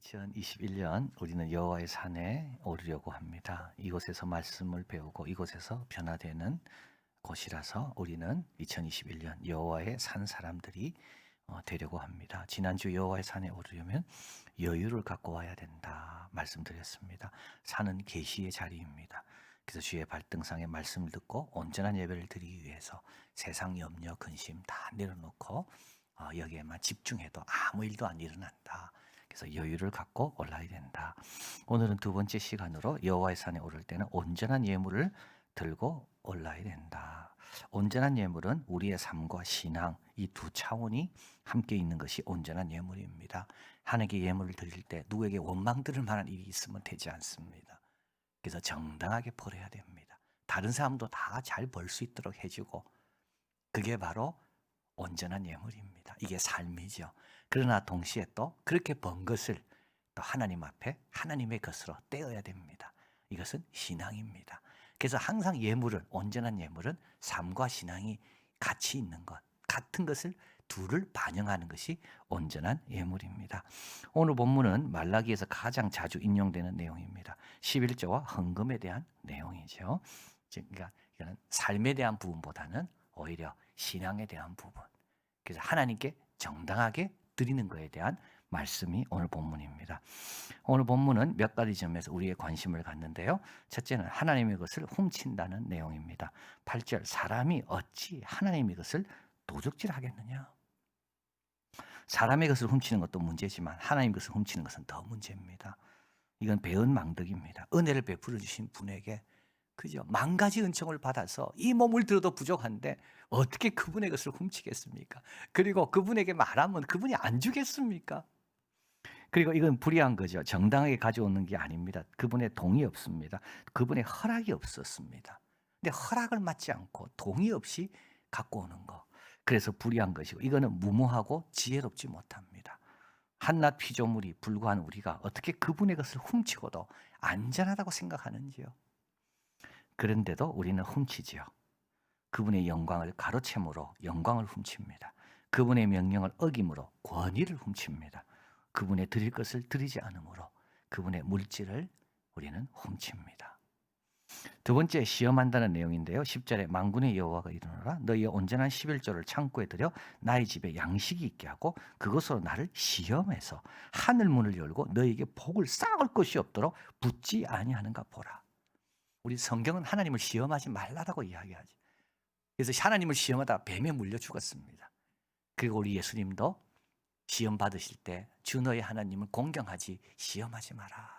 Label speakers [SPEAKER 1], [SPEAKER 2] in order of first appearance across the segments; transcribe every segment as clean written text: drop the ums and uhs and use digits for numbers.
[SPEAKER 1] 2021년 우리는 여호와의 산에 오르려고 합니다. 이곳에서 말씀을 배우고 이곳에서 변화되는 곳이라서 우리는 2021년 여호와의 산 사람들이 되려고 합니다. 지난주 여호와의 산에 오르려면 여유를 갖고 와야 된다 말씀드렸습니다. 산은 계시의 자리입니다. 그래서 주의 발등상의 말씀을 듣고 온전한 예배를 드리기 위해서 세상 염려 근심 다 내려놓고 여기에만 집중해도 아무 일도 안 일어난다. 그래서 여유를 갖고 올라야 된다. 오늘은 두 번째 시간으로 여호와의 산에 오를 때는 온전한 예물을 들고 올라야 된다. 온전한 예물은 우리의 삶과 신앙 이 두 차원이 함께 있는 것이 온전한 예물입니다. 하나님께 예물을 드릴 때 누구에게 원망 들을 만한 일이 있으면 되지 않습니다. 그래서 정당하게 벌어야 됩니다. 다른 사람도 다 잘 벌 수 있도록 해주고 그게 바로 온전한 예물입니다. 이게 삶이죠. 그러나 동시에 또 그렇게 번 것을 또 하나님 앞에 하나님의 것으로 떼어야 됩니다. 이것은 신앙입니다. 그래서 항상 예물은 온전한 예물은 삶과 신앙이 같이 있는 것, 같은 것을 둘을 반영하는 것이 온전한 예물입니다. 오늘 본문은 말라기에서 가장 자주 인용되는 내용입니다. 11조와 헌금에 대한 내용이죠. 그러니까 이거는 삶에 대한 부분보다는 오히려 신앙에 대한 부분. 그래서 하나님께 정당하게 드리는 것에 대한 말씀이 오늘 본문입니다. 오늘 본문은 몇 가지 점에서 우리의 관심을 갖는데요. 첫째는 하나님의 것을 훔친다는 내용입니다. 8절 사람이 어찌 하나님의 것을 도적질하겠느냐. 사람의 것을 훔치는 것도 문제지만 하나님의 것을 훔치는 것은 더 문제입니다. 이건 배은망덕입니다. 은혜를 베풀어 주신 분에게 그죠? 만 가지 은총을 받아서 이 몸을 들어도 부족한데 어떻게 그분의 것을 훔치겠습니까? 그리고 그분에게 말하면 그분이 안 주겠습니까? 그리고 이건 불의한 거죠. 정당하게 가져오는 게 아닙니다. 그분의 동의 없습니다. 그분의 허락이 없었습니다. 근데 허락을 받지 않고 동의 없이 갖고 오는 거. 그래서 불의한 것이고 이거는 무모하고 지혜롭지 못합니다. 한낱 피조물이 불과한 우리가 어떻게 그분의 것을 훔치고도 안전하다고 생각하는지요? 그런데도 우리는 훔치지요. 그분의 영광을 가로채므로 영광을 훔칩니다. 그분의 명령을 어김으로 권위를 훔칩니다. 그분의 드릴 것을 드리지 않으므로 그분의 물질을 우리는 훔칩니다. 두 번째 시험한다는 내용인데요. 10절에 만군의 여호와가 이르노라 너희의 온전한 11조를 창고에 들여 나의 집에 양식이 있게 하고 그것으로 나를 시험해서 하늘 문을 열고 너희에게 복을 쌓을 것이 없도록 붙지 아니하는가 보라. 우리 성경은 하나님을 시험하지 말라라고 이야기하지. 그래서 하나님을 시험하다 뱀에 물려 죽었습니다. 그리고 우리 예수님도 시험 받으실 때 주 너의 하나님을 공경하지 시험하지 마라.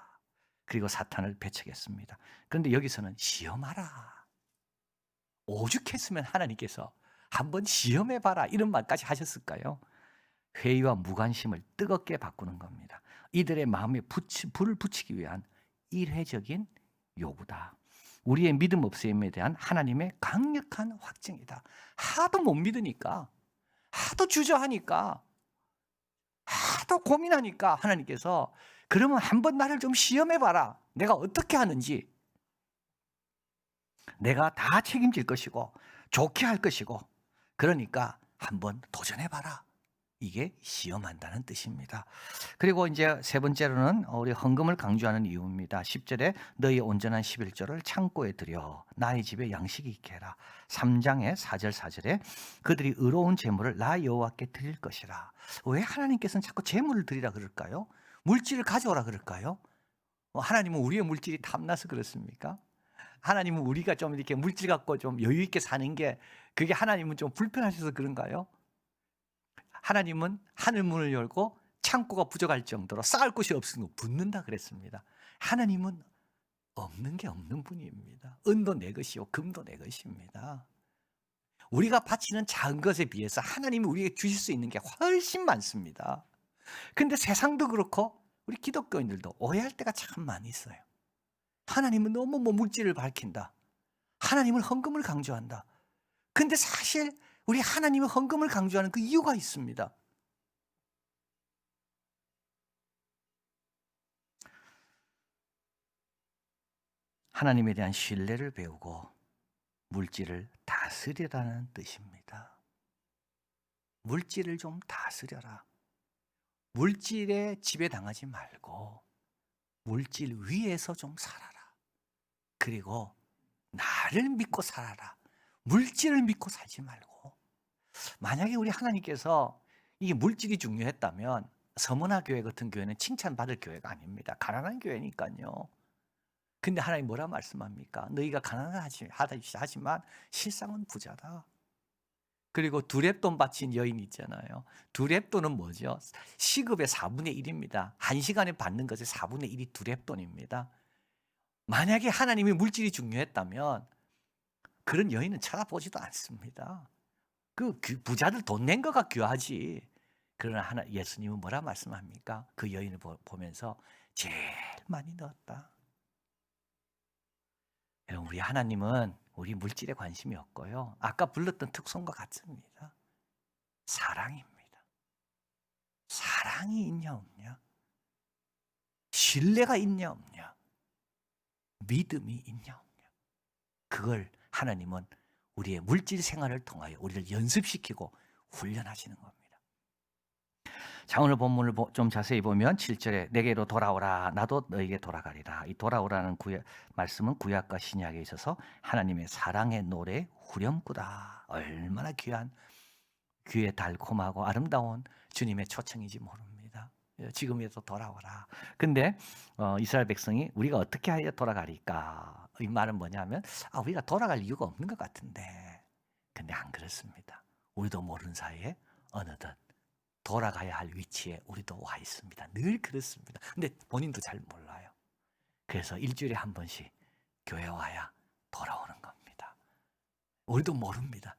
[SPEAKER 1] 그리고 사탄을 배척했습니다. 그런데 여기서는 시험하라. 오죽했으면 하나님께서 한번 시험해봐라 이런 말까지 하셨을까요? 회의와 무관심을 뜨겁게 바꾸는 겁니다. 이들의 마음에 불을 붙이기 위한 일회적인 요구다. 우리의 믿음 없음에 대한 하나님의 강력한 확증이다. 하도 못 믿으니까, 하도 주저하니까, 하도 고민하니까 하나님께서 그러면 한번 나를 좀 시험해봐라. 내가 어떻게 하는지. 내가 다 책임질 것이고 좋게 할 것이고 그러니까 한번 도전해봐라. 이게 시험한다는 뜻입니다. 그리고 이제 세 번째로는 우리 헌금을 강조하는 이유입니다. 10절에 너희 온전한 11조를 창고에 들여 나의 집에 양식이 있게 해라. 3장의 4절 4절에 그들이 의로운 재물을 나 여호와께 드릴 것이라. 왜 하나님께서는 자꾸 재물을 드리라 그럴까요? 물질을 가져오라 그럴까요? 하나님은 우리의 물질이 탐나서 그렇습니까? 하나님은 우리가 좀 이렇게 물질 갖고 좀 여유 있게 사는 게 그게 하나님은 좀 불편하셔서 그런가요? 하나님은 하늘문을 열고 창고가 부족할 정도로 쌓을 곳이 없으면 붓는다 그랬습니다. 하나님은 없는 게 없는 분입니다. 은도 내 것이요 금도 내 것입니다. 우리가 바치는 작은 것에 비해서 하나님이 우리에게 주실 수 있는 게 훨씬 많습니다. 그런데 세상도 그렇고 우리 기독교인들도 오해할 때가 참 많이 있어요. 하나님은 너무 물질을 밝힌다. 하나님은 헌금을 강조한다. 근데 사실 우리 하나님의 헌금을 강조하는 그 이유가 있습니다. 하나님에 대한 신뢰를 배우고 물질을 다스리라는 뜻입니다. 물질을 좀 다스려라. 물질에 지배당하지 말고 물질 위에서 좀 살아라. 그리고 나를 믿고 살아라. 물질을 믿고 살지 말고. 만약에 우리 하나님께서 이게 물질이 중요했다면 서문화 교회 같은 교회는 칭찬받을 교회가 아닙니다. 가난한 교회니까요. 근데 하나님 뭐라 말씀합니까? 너희가 가난하지만 실상은 부자다. 그리고 두렙돈 바친 여인 있잖아요. 두렙돈은 뭐죠? 시급의 4분의 1입니다. 1시간에 받는 것의 4분의 1이 두렙돈입니다. 만약에 하나님이 물질이 중요했다면 그런 여인은 쳐다보지도 않습니다. 그 부자들 돈 낸 거가 귀하지. 그러나 예수님은 뭐라 말씀합니까? 그 여인을 보면서 제일 많이 넣었다. 여러분, 우리 하나님은 우리 물질에 관심이 없고요. 아까 불렀던 특성과 같습니다. 사랑입니다. 사랑이 있냐 없냐? 신뢰가 있냐 없냐? 믿음이 있냐 없냐? 그걸 하나님은 우리의 물질 생활을 통하여 우리를 연습시키고 훈련하시는 겁니다. 자, 오늘 본문을 좀 자세히 보면 7절에 내게로 돌아오라 나도 너에게 돌아가리라. 이 돌아오라는 말씀은 구약과 신약에 있어서 하나님의 사랑의 노래 후렴구다. 얼마나 귀에 달콤하고 아름다운 주님의 초청인지 모릅니다. 지금이라도 돌아오라. 근데 이스라엘 백성이 우리가 어떻게 하여 돌아가리까? 이 말은 뭐냐면 우리가 돌아갈 이유가 없는 것 같은데, 근데 안 그렇습니다. 우리도 모르는 사이에 어느덧 돌아가야 할 위치에 우리도 와 있습니다. 늘 그렇습니다. 근데 본인도 잘 몰라요. 그래서 일주일에 한 번씩 교회 와야 돌아오는 겁니다. 우리도 모릅니다.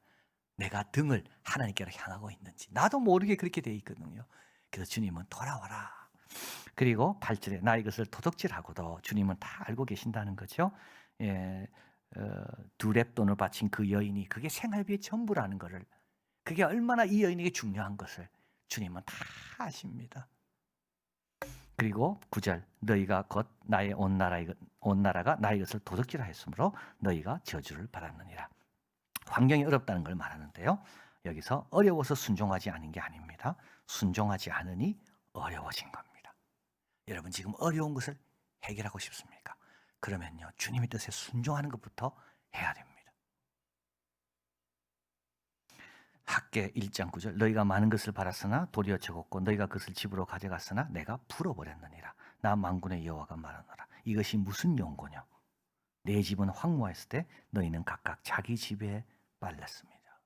[SPEAKER 1] 내가 등을 하나님께로 향하고 있는지 나도 모르게 그렇게 돼 있거든요. 그래서 주님은 돌아와라. 그리고 8절에 나 이것을 도둑질하고도 주님은 다 알고 계신다는 거죠. 두렙돈을 바친 그 여인이 그게 생활비의 전부라는 것을, 그게 얼마나 이 여인에게 중요한 것을 주님은 다 아십니다. 그리고 9절 너희가 곧 나의 온 나라가 나의 것을 도둑질하였으므로 너희가 저주를 받았느니라. 환경이 어렵다는 걸 말하는데요. 여기서 어려워서 순종하지 않은 게 아닙니다. 순종하지 않으니 어려워진 겁니다. 여러분 지금 어려운 것을 해결하고 싶습니까? 그러면요 주님의 뜻에 순종하는 것부터 해야 됩니다. 학계 1장 9절 너희가 많은 것을 받았으나 도리어 적었고 너희가 그것을 집으로 가져갔으나 내가 풀어버렸느니라. 나 만군의 여호와가 말하노라. 이것이 무슨 용고냐? 내 집은 황무했을 때 너희는 각각 자기 집에 빨렸습니다.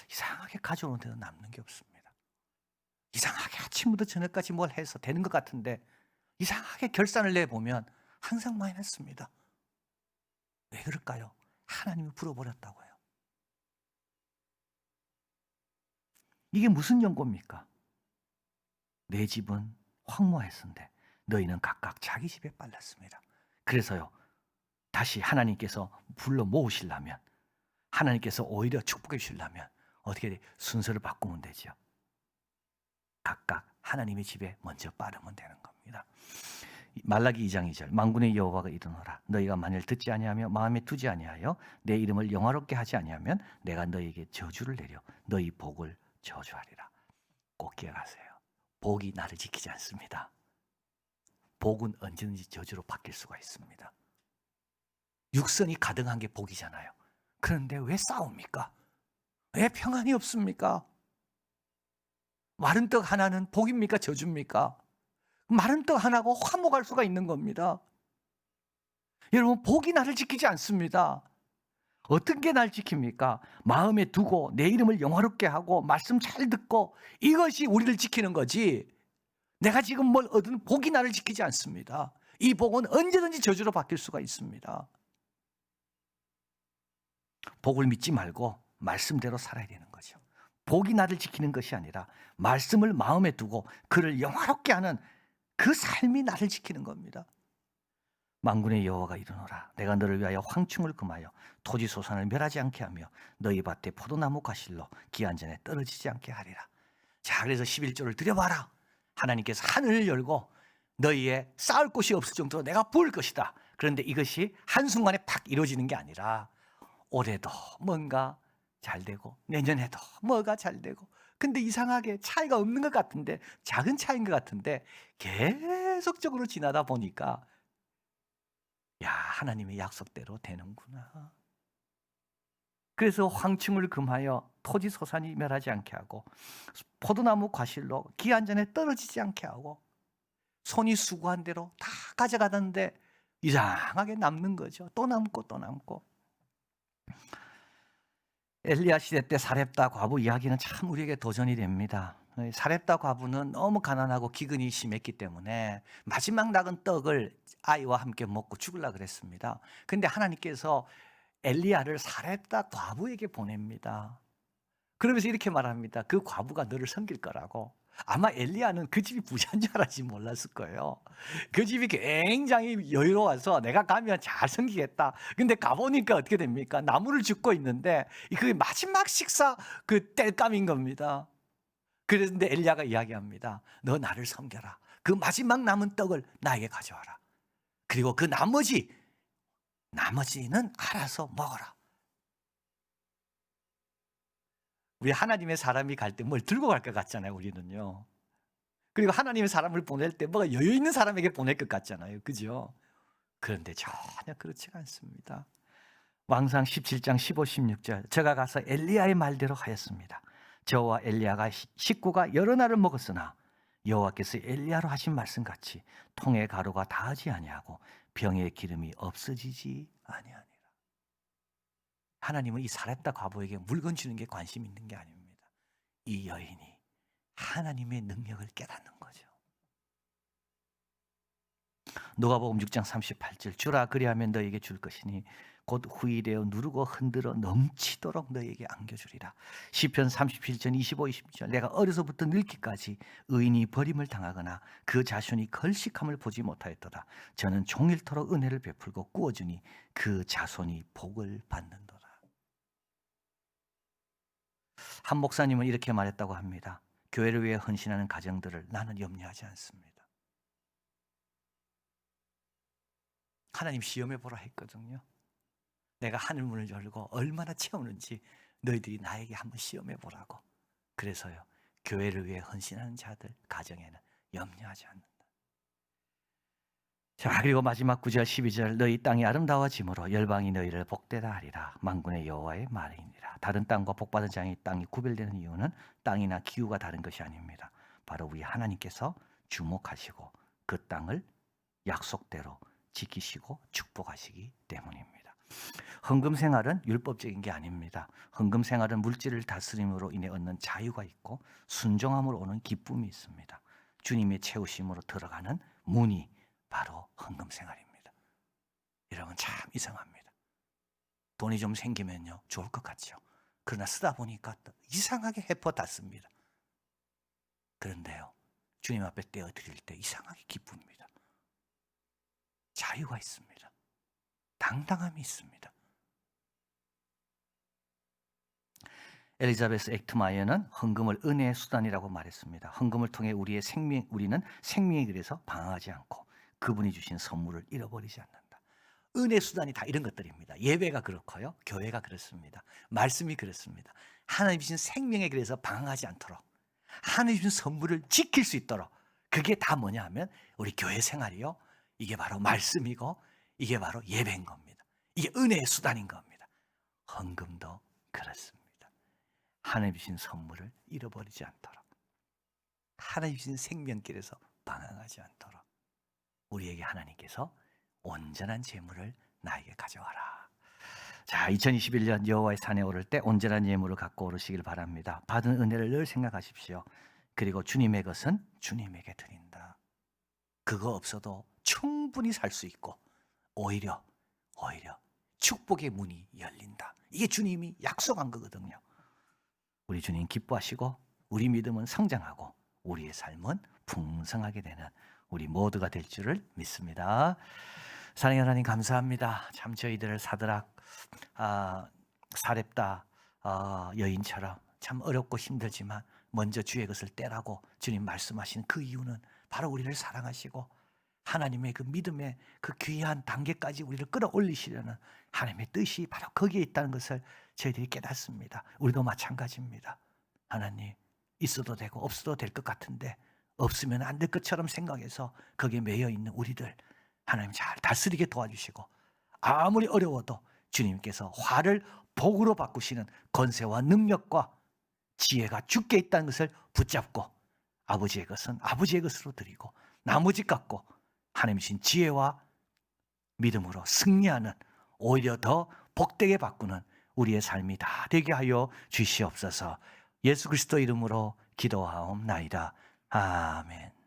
[SPEAKER 1] 이상하게 가져오는 데도 남는 게 없습니다. 이상하게 아침부터 저녁까지 뭘 해서 되는 것 같은데 이상하게 결산을 내보면 항상 마이너스입니다. 왜 그럴까요? 하나님이 풀어버렸다고요. 이게 무슨 연고입니까? 내 집은 황무했는데 너희는 각각 자기 집에 빨랐습니다. 그래서요 다시 하나님께서 불러 모으시려면, 하나님께서 오히려 축복해 주시려면 어떻게 돼? 순서를 바꾸면 되죠. 각각 하나님의 집에 먼저 빠르면 되는 겁니다. 말라기 2장 2절 만군의 여호와가 이르노라. 너희가 만일 듣지 아니하며 마음에 두지 아니하여 내 이름을 영화롭게 하지 아니하면 내가 너희에게 저주를 내려 너희 복을 저주하리라. 꼭 기억하세요. 복이 나를 지키지 않습니다. 복은 언제든지 저주로 바뀔 수가 있습니다. 육선이 가득한 게 복이잖아요. 그런데 왜 싸웁니까? 왜 평안이 없습니까? 마른 떡 하나는 복입니까? 저주입니까? 마른 떡 하나고 화목할 수가 있는 겁니다. 여러분 복이 나를 지키지 않습니다. 어떤 게 날 지킵니까? 마음에 두고 내 이름을 영화롭게 하고 말씀 잘 듣고 이것이 우리를 지키는 거지, 내가 지금 뭘 얻은 복이 나를 지키지 않습니다. 이 복은 언제든지 저주로 바뀔 수가 있습니다. 복을 믿지 말고 말씀대로 살아야 되는 거죠. 복이 나를 지키는 것이 아니라 말씀을 마음에 두고 그를 영화롭게 하는 그 삶이 나를 지키는 겁니다. 만군의 여호와가 이르노라. 내가 너를 위하여 황충을 금하여 토지 소산을 멸하지 않게 하며 너희 밭에 포도나무 가실로 기한 전에 떨어지지 않게 하리라. 자, 그래서 11조를 드려봐라. 하나님께서 하늘을 열고 너희의 쌓을 곳이 없을 정도로 내가 부을 것이다. 그런데 이것이 한순간에 팍 이루어지는 게 아니라 올해도 뭔가 잘 되고 내년에도 뭐가 잘 되고 근데 이상하게 차이가 없는 것 같은데, 작은 차이인 것 같은데 계속적으로 지나다 보니까 야, 하나님의 약속대로 되는구나. 그래서 황충을 금하여 토지 소산이 멸하지 않게 하고 포도나무 과실로 기한 전에 떨어지지 않게 하고 손이 수고한 대로 다 가져가던데 이상하게 남는 거죠. 또 남고 또 남고. 엘리야 시대 때 사렙다 과부 이야기는 참 우리에게 도전이 됩니다. 사렙다 과부는 너무 가난하고 기근이 심했기 때문에 마지막 낙은 떡을 아이와 함께 먹고 죽으려고 그랬습니다. 근데 하나님께서 엘리야를 사렙다 과부에게 보냅니다. 그러면서 이렇게 말합니다. 그 과부가 너를 섬길 거라고. 아마 엘리야는 그 집이 부자인 줄 알았지 몰랐을 거예요. 그 집이 굉장히 여유로워서 내가 가면 잘 섬기겠다. 근데 가보니까 어떻게 됩니까? 나무를 줍고 있는데 그게 마지막 식사 그 땔감인 겁니다. 그런데 엘리야가 이야기합니다. 너 나를 섬겨라. 그 마지막 남은 떡을 나에게 가져와라. 그리고 그 나머지는 알아서 먹어라. 우리 하나님의 사람이 갈 때 뭘 들고 갈 것 같잖아요, 우리는요. 그리고 하나님의 사람을 보낼 때 뭐가 여유 있는 사람에게 보낼 것 같잖아요. 그죠? 그런데 전혀 그렇지가 않습니다. 왕상 17장 15, 16절 저가 가서 엘리야의 말대로 하였습니다. 저와 엘리야가 식구가 여러 날을 먹었으나 여호와께서 엘리야로 하신 말씀같이 통의 가루가 다하지 아니하고 병의 기름이 없어지지 아니하니라. 하나님은 이 사렙다 과부에게 물건 주는 게 관심 있는 게 아닙니다. 이 여인이 하나님의 능력을 깨닫는 거죠. 누가복음 6장 38절 주라 그리하면 너에게 줄 것이니 곧 후일되어 누르고 흔들어 넘치도록 너에게 안겨주리라. 시편 37편 25, 20절 내가 어려서부터 늙기까지 의인이 버림을 당하거나 그 자손이 걸식함을 보지 못하였도다. 저는 종일토록 은혜를 베풀고 꾸어주니 그 자손이 복을 받는도다. 한 목사님은 이렇게 말했다고 합니다. 교회를 위해 헌신하는 가정들을 나는 염려하지 않습니다. 하나님 시험해 보라 했거든요. 내가 하늘문을 열고 얼마나 채우는지 너희들이 나에게 한번 시험해 보라고. 그래서요, 교회를 위해 헌신하는 자들 가정에는 염려하지 않는다. 자, 그리고 마지막 9절 12절 너희 땅이 아름다워짐으로 열방이 너희를 복되다 하리라. 만군의 여호와의 말이니라. 다른 땅과 복받은 자의 땅이 구별되는 이유는 땅이나 기후가 다른 것이 아닙니다. 바로 우리 하나님께서 주목하시고 그 땅을 약속대로 지키시고 축복하시기 때문입니다. 헌금 생활은 율법적인 게 아닙니다. 헌금 생활은 물질을 다스림으로 인해 얻는 자유가 있고 순종함으로 오는 기쁨이 있습니다. 주님의 채우심으로 들어가는 문이 바로 헌금 생활입니다. 여러분 참 이상합니다. 돈이 좀 생기면요 좋을 것 같죠. 그러나 쓰다 보니까 또 이상하게 해퍼 닿습니다. 그런데요 주님 앞에 떼어드릴 때 이상하게 기쁩니다. 자유가 있습니다. 당당함이 있습니다. 엘리자베스 액트마이어는 헌금을 은혜의 수단이라고 말했습니다. 헌금을 통해 우리는 생명의 길에서 방황하지 않고 그분이 주신 선물을 잃어버리지 않는다. 은혜 수단이 다 이런 것들입니다. 예배가 그렇고요, 교회가 그렇습니다. 말씀이 그렇습니다. 하나님 주신 생명의 길에서 방황하지 않도록 하나님 주신 선물을 지킬 수 있도록 그게 다 뭐냐 하면 우리 교회 생활이요, 이게 바로 말씀이고 이게 바로 예배인 겁니다. 이게 은혜의 수단인 겁니다. 헌금도 그렇습니다. 하나님 주신 선물을 잃어버리지 않도록 하나님 주신 생명길에서 방황하지 않도록 우리에게 하나님께서 온전한 재물을 나에게 가져와라. 자, 2021년 여호와의 산에 오를 때 온전한 예물을 갖고 오르시길 바랍니다. 받은 은혜를 늘 생각하십시오. 그리고 주님의 것은 주님에게 드린다. 그거 없어도 충분히 살 수 있고 오히려 축복의 문이 열린다. 이게 주님이 약속한 거거든요. 우리 주님 기뻐하시고 우리 믿음은 성장하고 우리의 삶은 풍성하게 되는 우리 모두가 될 줄을 믿습니다. 사랑의 하나님 감사합니다. 참 저희들을 사드락, 사렙다 여인처럼 참 어렵고 힘들지만 먼저 주의 것을 떼라고 주님 말씀하신 그 이유는 바로 우리를 사랑하시고 하나님의 그 믿음의 그 귀한 단계까지 우리를 끌어올리시려는 하나님의 뜻이 바로 거기에 있다는 것을 저희들이 깨닫습니다. 우리도 마찬가지입니다. 하나님, 있어도 되고 없어도 될 것 같은데 없으면 안 될 것처럼 생각해서 거기에 매여 있는 우리들 하나님 잘 다스리게 도와주시고 아무리 어려워도 주님께서 화를 복으로 바꾸시는 권세와 능력과 지혜가 주께 있다는 것을 붙잡고 아버지의 것은 아버지의 것으로 드리고 나머지 갖고 하나님 주신 지혜와 믿음으로 승리하는 오히려 더 복되게 바꾸는 우리의 삶이 다 되게 하여 주시옵소서. 예수 그리스도 이름으로 기도하옵나이다. 아멘.